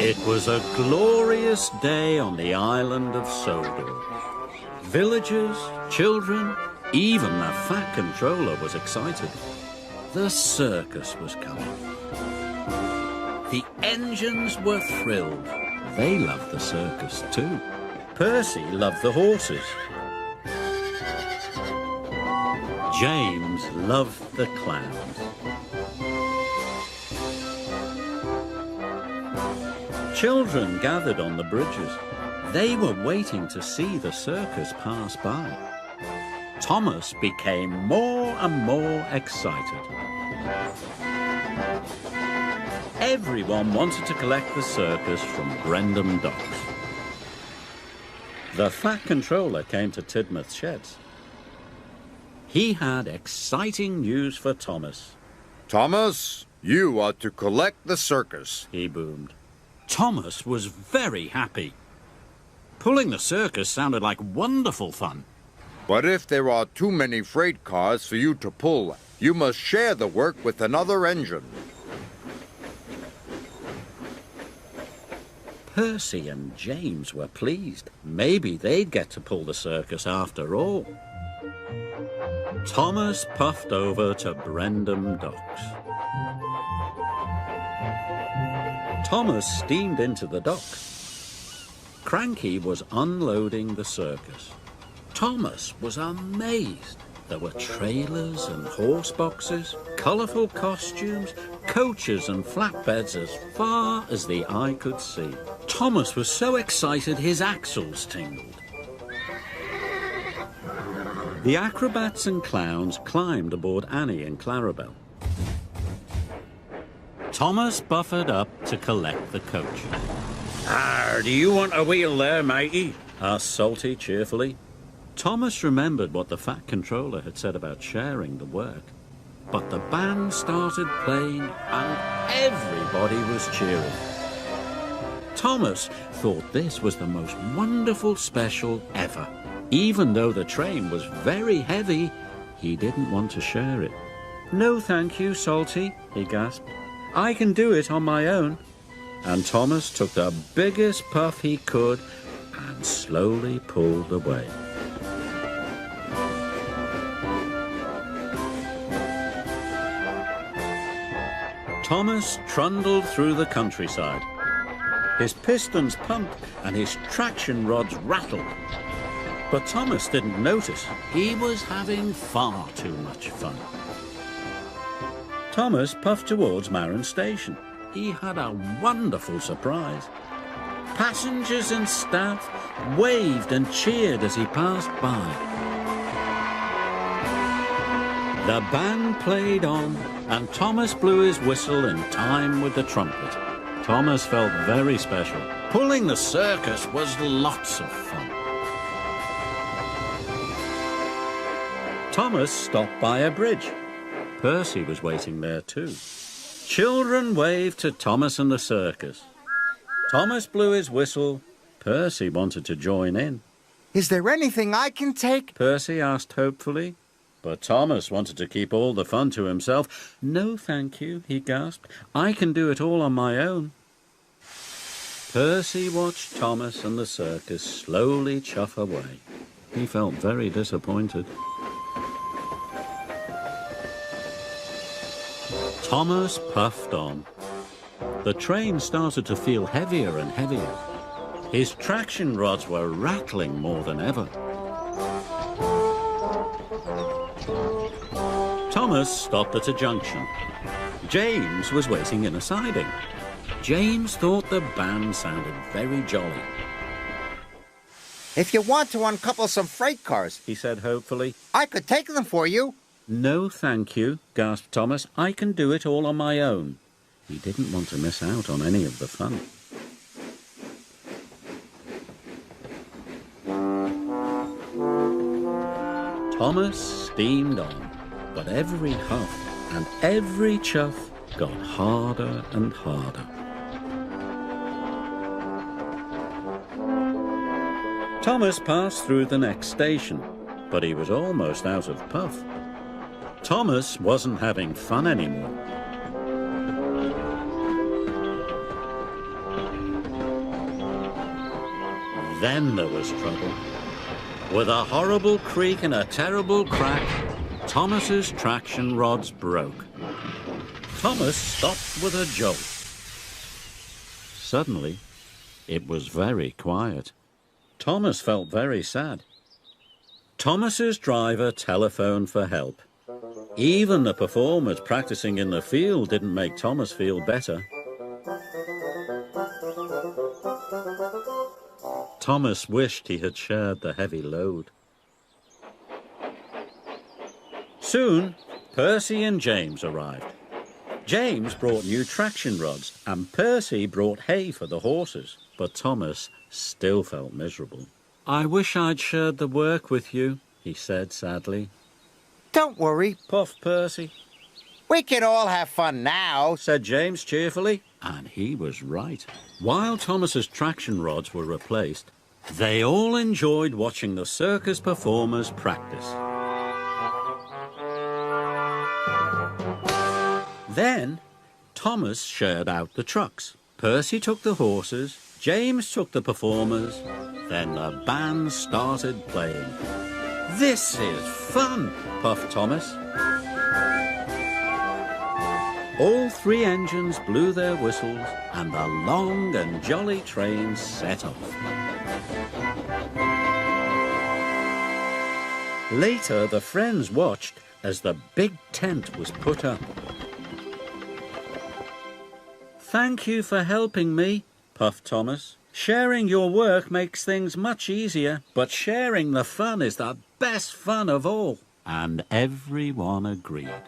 It was a glorious day on the island of Sodor. Villagers, children, even the fat controller was excited. The circus was coming. The engines were thrilled. They loved the circus too. Percy loved the horses. James loved the clowns. Children gathered on the bridges. They were waiting to see the circus pass by. Thomas became more and more excited. Everyone wanted to collect the circus from Brendam Docks. The fat controller came to Tidmouth Sheds. He had exciting news for Thomas. Thomas, you are to collect the circus, he boomed. Thomas was very happy. Pulling the circus sounded like wonderful fun. But if there are too many freight cars for you to pull, you must share the work with another engine. Percy and James were pleased. Maybe they'd get to pull the circus after all. Thomas puffed over to Brendam Docks. Thomas steamed into the dock. Cranky was unloading the circus. Thomas was amazed. There were trailers and horse boxes, colourful costumes, coaches and flatbeds as far as the eye could see. Thomas was so excited his axles tingled. The acrobats and clowns climbed aboard Annie and Clarabel. Thomas buffered up to collect the coach. Do you want a wheel there, matey? Asked Salty cheerfully. Thomas remembered what the fat controller had said about sharing the work. But the band started playing and everybody was cheering. Thomas thought this was the most wonderful special ever. Even though the train was very heavy, he didn't want to share it. "No, thank you, Salty," he gasped. "I can do it on my own." And Thomas took the biggest puff he could and slowly pulled away. Thomas trundled through the countryside. His pistons pumped and his traction rods rattled. But Thomas didn't notice. He was having far too much fun. Thomas puffed towards Marron Station. He had a wonderful surprise. Passengers and staff waved and cheered as he passed by. The band played on, and Thomas blew his whistle in time with the trumpet. Thomas felt very special. Pulling the circus was lots of fun. Thomas stopped by a bridge. Percy was waiting there too. Children waved to Thomas and the circus. Thomas blew his whistle. Percy wanted to join in. "Is there anything I can take?" Percy asked hopefully. But Thomas wanted to keep all the fun to himself. "No, thank you," he gasped. "I can do it all on my own." Percy watched Thomas and the circus slowly chuff away. He felt very disappointed. Thomas puffed on. The train started to feel heavier and heavier. His traction rods were rattling more than ever. Thomas stopped at a junction. James was waiting in a siding. James thought the band sounded very jolly. "If you want to uncouple some freight cars," he said hopefully, "I could take them for you." "No, thank you," gasped Thomas. "I can do it all on my own." He didn't want to miss out on any of the fun. Thomas steamed on, but every huff and every chuff got harder and harder. Thomas passed through the next station, but he was almost out of puff. Thomas wasn't having fun anymore. Then there was trouble. With a horrible creak and a terrible crack, Thomas's traction rods broke. Thomas stopped with a jolt. Suddenly, it was very quiet. Thomas felt very sad. Thomas's driver telephoned for help. Even the performers practicing in the field didn't make Thomas feel better. Thomas wished he had shared the heavy load. Soon, Percy and James arrived. James brought new traction rods and Percy brought hay for the horses, but Thomas still felt miserable. "I wish I'd shared the work with you," he said sadly. Don't worry. "Puffed Percy," We can all have fun now. said James cheerfully, and he was right. While Thomas's traction rods were replaced, they all enjoyed watching the circus performers practice. Then, Thomas shared out the trucks. Percy took the horses, James took the performers, then the band started playing. "This is fun," puffed Thomas. All three engines blew their whistles and the long and jolly train set off. Later, the friends watched as the big tent was put up. "Thank you for helping me," puffed Thomas. "Sharing your work makes things much easier, but sharing the fun is the best fun of all." And everyone agreed.